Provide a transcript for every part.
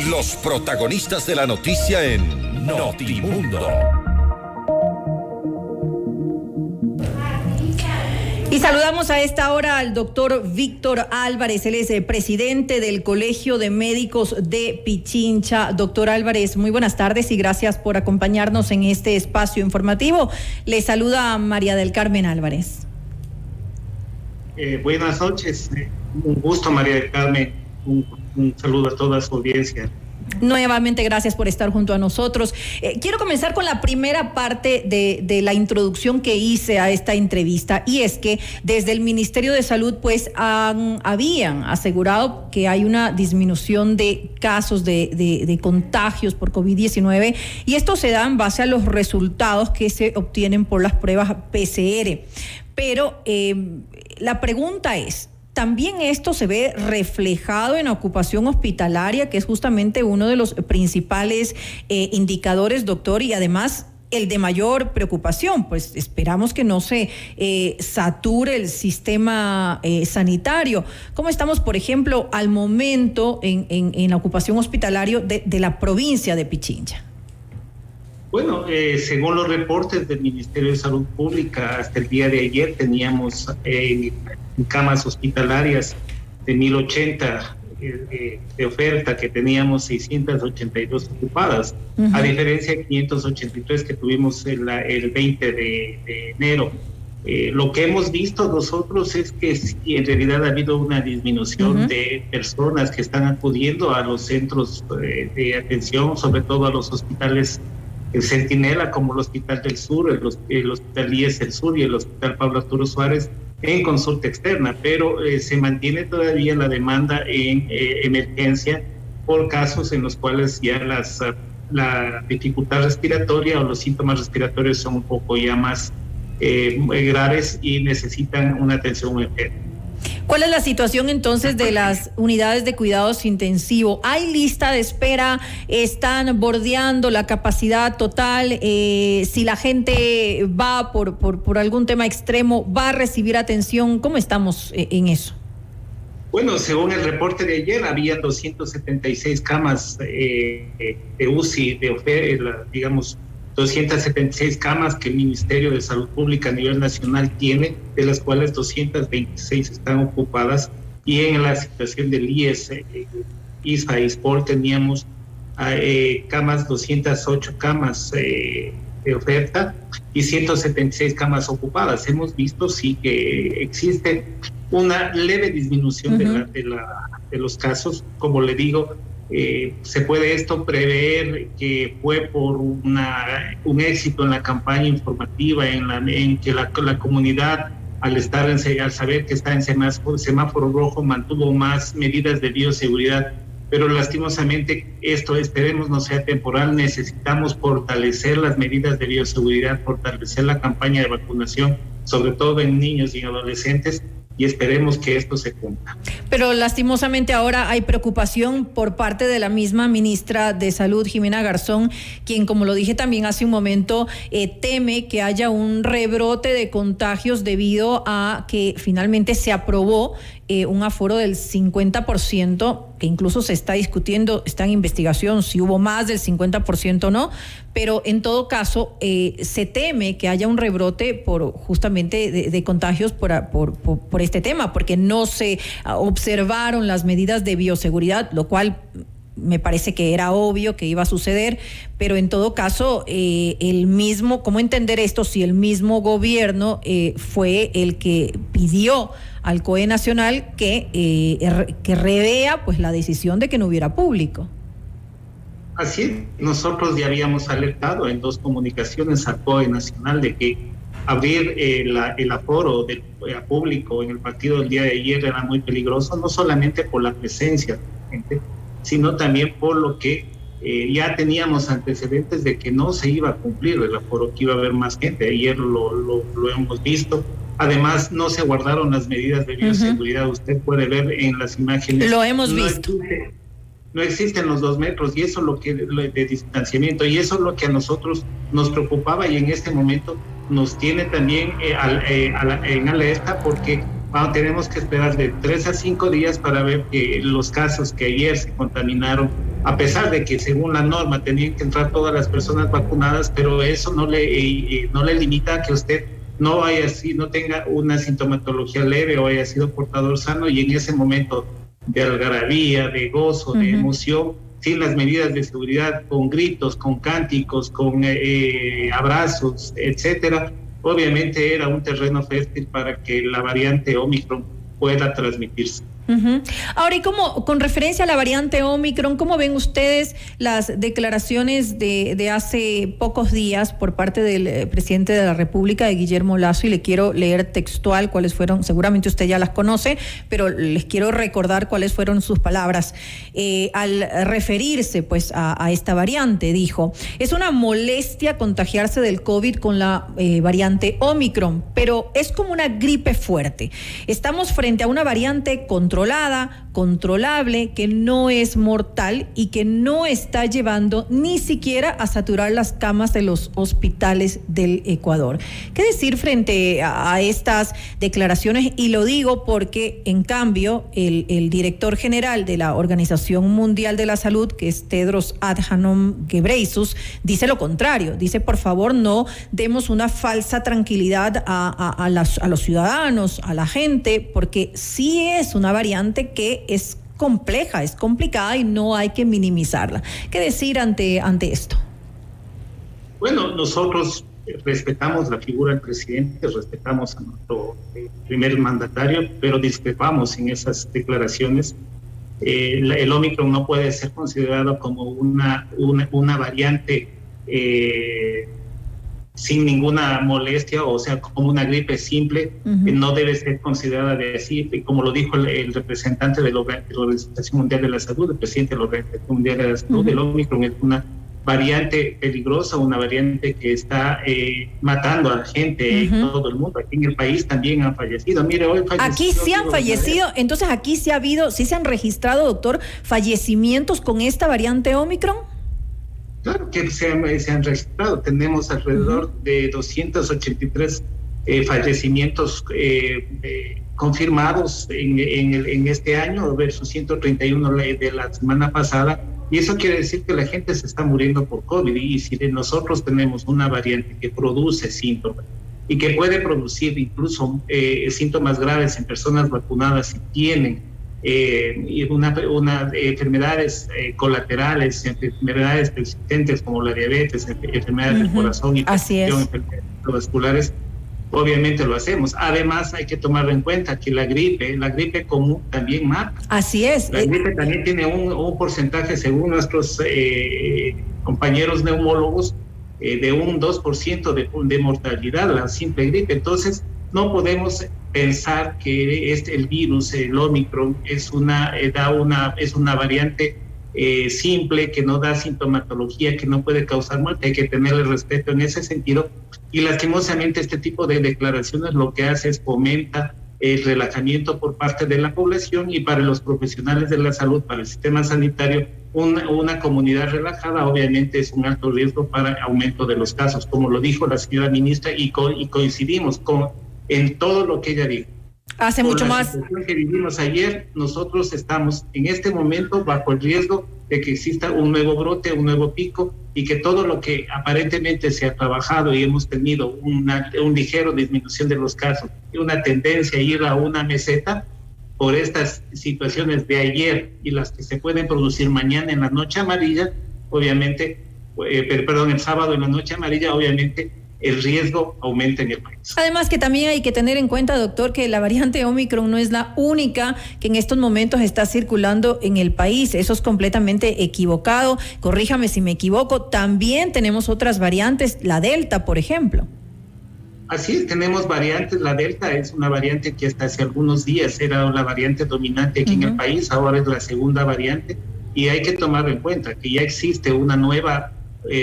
Los protagonistas de la noticia en Notimundo. Y saludamos a esta hora al doctor Víctor Álvarez, él es el presidente del Colegio de Médicos de Pichincha. Doctor Álvarez, muy buenas tardes y gracias por acompañarnos en este espacio informativo. Le saluda María del Carmen Álvarez. Buenas noches, un gusto, María del Carmen, un saludo a toda su audiencia. Nuevamente, gracias por estar junto a nosotros. Quiero comenzar con la primera parte de la introducción que hice a esta entrevista, y es que desde el Ministerio de Salud pues habían asegurado que hay una disminución de casos de contagios por COVID-19, y esto se da en base a los resultados que se obtienen por las pruebas PCR. Pero la pregunta es, ¿también esto se ve reflejado en la ocupación hospitalaria, que es justamente uno de los principales indicadores, doctor, y además el de mayor preocupación? Pues esperamos que no se sature el sistema sanitario. ¿Cómo estamos, por ejemplo, al momento en la ocupación hospitalaria de la provincia de Pichincha? Bueno, según los reportes del Ministerio de Salud Pública, hasta el día de ayer teníamos camas hospitalarias de 1080 de oferta, que teníamos 682 ocupadas, a diferencia de 583 que tuvimos el 20 de enero. Lo que hemos visto nosotros es que sí, en realidad ha habido una disminución de personas que están acudiendo a los centros de atención, sobre todo a los hospitales el Centinela, como el Hospital del Sur, el Hospital IES del Sur y el Hospital Pablo Arturo Suárez, en consulta externa, pero se mantiene todavía la demanda en emergencia por casos en los cuales ya la dificultad respiratoria o los síntomas respiratorios son un poco ya más graves y necesitan una atención urgente. ¿Cuál es la situación entonces de las unidades de cuidados intensivos? ¿Hay lista de espera? ¿Están bordeando la capacidad total? Si la gente va por algún tema extremo, ¿va a recibir atención? ¿Cómo estamos en eso? Bueno, según el reporte de ayer, había 276 camas de UCI, digamos, 276 camas que el Ministerio de Salud Pública a nivel nacional tiene, de las cuales 226 están ocupadas, y en la situación del IES, ISFA y SPOL teníamos camas, 208 camas de oferta y 176 camas ocupadas. Hemos visto sí que existe una leve disminución de los casos. Como le digo, se puede esto prever que fue por un éxito en la campaña informativa, en que la comunidad, al saber que está en semáforo rojo, mantuvo más medidas de bioseguridad, pero lastimosamente esto, esperemos, no sea temporal. Necesitamos fortalecer las medidas de bioseguridad, fortalecer la campaña de vacunación, sobre todo en niños y adolescentes, y esperemos que esto se cumpla. Pero lastimosamente ahora hay preocupación por parte de la misma ministra de Salud, Jimena Garzón, quien, como lo dije también hace un momento, teme que haya un rebrote de contagios debido a que finalmente se aprobó un aforo del 50%, que incluso se está discutiendo, está en investigación si hubo más del 50% o no, pero en todo caso se teme que haya un rebrote por justamente de contagios por este tema, porque no se observaron las medidas de bioseguridad, lo cual me parece que era obvio que iba a suceder, pero en todo caso, ¿cómo entender esto si el mismo gobierno fue el que pidió al COE Nacional que revea pues la decisión de que no hubiera público? Así es, nosotros ya habíamos alertado en 2 comunicaciones al COE Nacional de que abrir el aforo del público en el partido del día de ayer era muy peligroso, no solamente por la presencia de gente, sino también por lo que ya teníamos antecedentes de que no se iba a cumplir el aforo, que iba a haber más gente. Ayer lo hemos visto. Además, no se guardaron las medidas de bioseguridad. Usted puede ver en las imágenes. Lo hemos visto. No existen los 2 metros, y eso es lo que de distanciamiento, y eso es lo que a nosotros nos preocupaba, y en este momento nos tiene también en alerta, porque tenemos que esperar de 3 a 5 días para ver que los casos que ayer se contaminaron, a pesar de que según la norma tenían que entrar todas las personas vacunadas, pero eso no le limita a que usted no tenga una sintomatología leve o haya sido portador sano, y en ese momento de algarabía, de gozo, de emoción, sin las medidas de seguridad, con gritos, con cánticos, con abrazos, etcétera, obviamente era un terreno fértil para que la variante Omicron pueda transmitirse. Ahora, y como con referencia a la variante Omicron, ¿cómo ven ustedes las declaraciones de hace pocos días por parte del presidente de la República, de Guillermo Lasso? Y le quiero leer textual cuáles fueron, seguramente usted ya las conoce, pero les quiero recordar cuáles fueron sus palabras. Al referirse pues a esta variante, dijo: es una molestia contagiarse del COVID con la variante Omicron, pero es como una gripe fuerte. Estamos frente a una variante controlable, que no es mortal y que no está llevando ni siquiera a saturar las camas de los hospitales del Ecuador. ¿Qué decir frente a estas declaraciones? Y lo digo porque, en cambio, el director general de la Organización Mundial de la Salud, que es Tedros Adhanom Ghebreyesus, dice lo contrario. Dice: por favor, no demos una falsa tranquilidad a los ciudadanos, a la gente, porque sí es una variante que es compleja, es complicada y no hay que minimizarla. ¿Qué decir ante esto? Bueno, nosotros respetamos la figura del presidente, respetamos a nuestro primer mandatario, pero discrepamos en esas declaraciones. El Omicron no puede ser considerado como una variante sin ninguna molestia, o sea, como una gripe simple. No debe ser considerada de así, como lo dijo el representante de la Organización Mundial de la Salud, el presidente de la Organización Mundial de la Salud. El Omicron es una variante peligrosa, una variante que está matando a la gente en todo el mundo. Aquí en el país también han fallecido. Mire, hoy aquí sí han fallecido, entonces aquí sí se han registrado, doctor, fallecimientos con esta variante Omicron. Claro que se han registrado. Tenemos alrededor de 283 fallecimientos confirmados en este año versus 131 de la semana pasada. Y eso quiere decir que la gente se está muriendo por COVID. Y si nosotros tenemos una variante que produce síntomas y que puede producir incluso síntomas graves en personas vacunadas si tienen enfermedades colaterales, enfermedades persistentes como la diabetes, enfermedades del corazón y enfermedades cardiovasculares, obviamente lo hacemos. Además, hay que tomar en cuenta que la gripe común también mata. Así es. La gripe también tiene un porcentaje, según nuestros compañeros neumólogos, de un 2% de mortalidad, la simple gripe. Entonces, no podemos pensar que el virus, el Omicron, es una variante simple, que no da sintomatología, que no puede causar muerte. Hay que tenerle respeto en ese sentido. Y lastimosamente este tipo de declaraciones lo que hace es fomenta el relajamiento por parte de la población, y para los profesionales de la salud, para el sistema sanitario, una comunidad relajada obviamente es un alto riesgo para aumento de los casos, como lo dijo la señora ministra, y coincidimos en todo lo que ella dijo. Hace mucho más. La situación que vivimos ayer, nosotros estamos en este momento bajo el riesgo de que exista un nuevo brote, un nuevo pico, y que todo lo que aparentemente se ha trabajado y hemos tenido un ligero disminución de los casos y una tendencia a ir a una meseta por estas situaciones de ayer y las que se pueden producir mañana en la noche amarilla, obviamente, el sábado en la noche amarilla, obviamente el riesgo aumenta en el país. Además que también hay que tener en cuenta, doctor, que la variante Omicron no es la única que en estos momentos está circulando en el país. Eso es completamente equivocado. Corríjame si me equivoco. También tenemos otras variantes, la Delta, por ejemplo. Así es, tenemos variantes. La Delta es una variante que hasta hace algunos días era la variante dominante aquí en el país, ahora es la segunda variante, y hay que tomar en cuenta que ya existe una nueva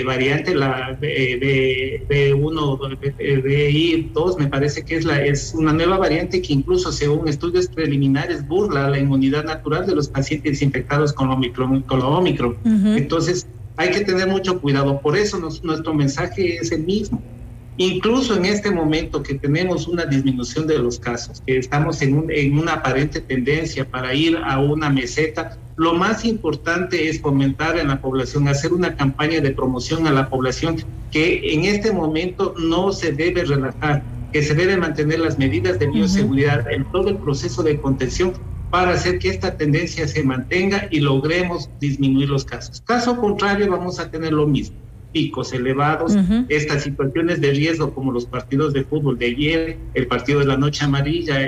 variante, la BI2, me parece que es una nueva variante que incluso según estudios preliminares burla la inmunidad natural de los pacientes infectados con Omicron. Entonces hay que tener mucho cuidado. Por eso nuestro mensaje es el mismo. Incluso en este momento que tenemos una disminución de los casos, que estamos en una aparente tendencia para ir a una meseta, lo más importante es fomentar en la población, hacer una campaña de promoción a la población que en este momento no se debe relajar, que se deben mantener las medidas de bioseguridad en todo el proceso de contención para hacer que esta tendencia se mantenga y logremos disminuir los casos. Caso contrario, vamos a tener lo mismo. Picos elevados, estas situaciones de riesgo como los partidos de fútbol de ayer, el partido de la noche amarilla,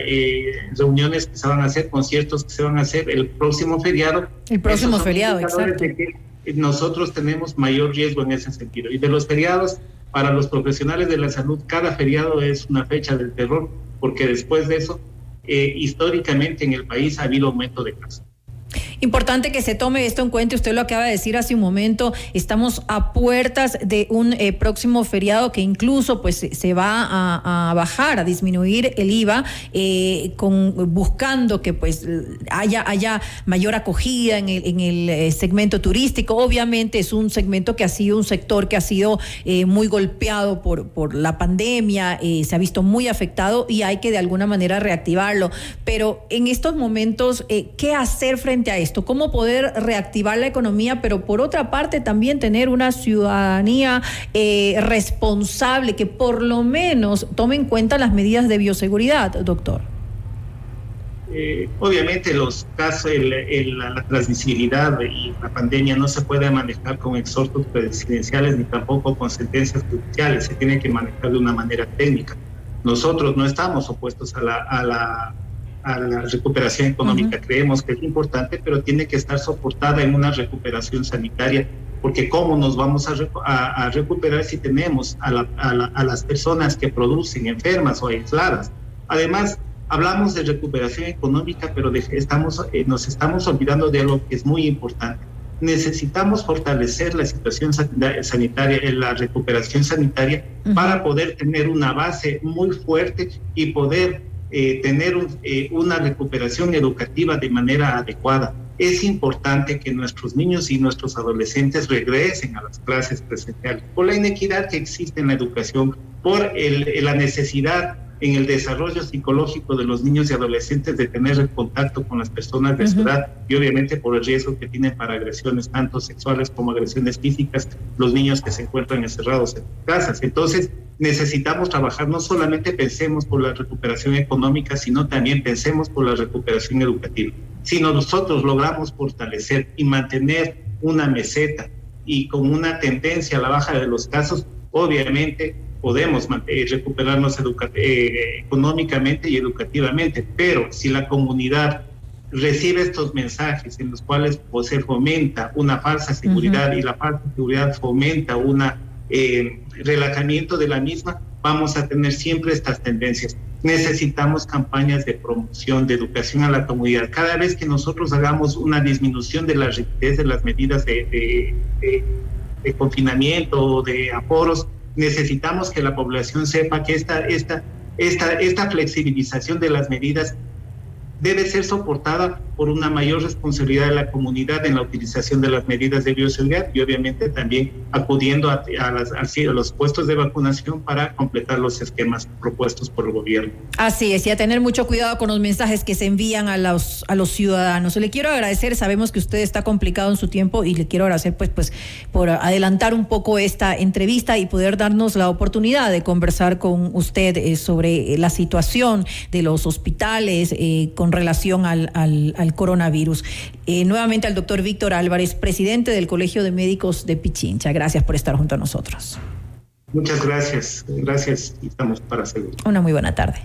reuniones que se van a hacer, conciertos que se van a hacer el próximo feriado. El próximo feriado, exacto. De que nosotros tenemos mayor riesgo en ese sentido. Y de los feriados, para los profesionales de la salud, cada feriado es una fecha del terror, porque después de eso, históricamente en el país ha habido aumento de casos. Importante que se tome esto en cuenta, usted lo acaba de decir hace un momento, estamos a puertas de un próximo feriado que incluso pues se va a bajar, a disminuir el IVA, buscando que pues haya mayor acogida en el segmento turístico. Obviamente es un segmento que ha sido un sector que ha sido muy golpeado por la pandemia, se ha visto muy afectado y hay que de alguna manera reactivarlo. Pero en estos momentos, ¿qué hacer frente a esto? ¿Cómo poder reactivar la economía, pero por otra parte también tener una ciudadanía responsable que por lo menos tome en cuenta las medidas de bioseguridad, doctor? Obviamente los casos, la transmisibilidad y la pandemia no se puede manejar con exhortos presidenciales ni tampoco con sentencias judiciales, se tiene que manejar de una manera técnica. Nosotros no estamos opuestos a la recuperación económica. Creemos que es importante, pero tiene que estar soportada en una recuperación sanitaria, porque ¿cómo nos vamos a recuperar si tenemos a las personas que producen enfermas o aisladas? Además, hablamos de recuperación económica, pero nos estamos olvidando de algo que es muy importante. Necesitamos fortalecer la situación sanitaria, la recuperación sanitaria, para poder tener una base muy fuerte y poder tener una recuperación educativa de manera adecuada. Es importante que nuestros niños y nuestros adolescentes regresen a las clases presenciales por la inequidad que existe en la educación, por la necesidad en el desarrollo psicológico de los niños y adolescentes de tener el contacto con las personas de su edad y obviamente por el riesgo que tienen para agresiones tanto sexuales como agresiones físicas los niños que se encuentran encerrados en casas. Entonces necesitamos trabajar, no solamente pensemos por la recuperación económica, sino también pensemos por la recuperación educativa. Si nosotros logramos fortalecer y mantener una meseta y con una tendencia a la baja de los casos, obviamente podemos recuperarnos económicamente y educativamente, pero si la comunidad recibe estos mensajes en los cuales se fomenta una falsa seguridad y la falsa seguridad fomenta un relajamiento de la misma, vamos a tener siempre estas tendencias. Necesitamos campañas de promoción, de educación a la comunidad. Cada vez que nosotros hagamos una disminución de la rigidez de las medidas de confinamiento o de aforos, necesitamos que la población sepa que esta flexibilización de las medidas debe ser soportada por una mayor responsabilidad de la comunidad en la utilización de las medidas de bioseguridad y obviamente también acudiendo a los puestos de vacunación para completar los esquemas propuestos por el gobierno. Así es, y a tener mucho cuidado con los mensajes que se envían a los ciudadanos. Le quiero agradecer, sabemos que usted está complicado en su tiempo y le quiero agradecer pues por adelantar un poco esta entrevista y poder darnos la oportunidad de conversar con usted sobre la situación de los hospitales con relación al coronavirus. Nuevamente al doctor Víctor Álvarez, presidente del Colegio de Médicos de Pichincha. Gracias por estar junto a nosotros. Muchas gracias. Gracias y estamos para servir. Una muy buena tarde.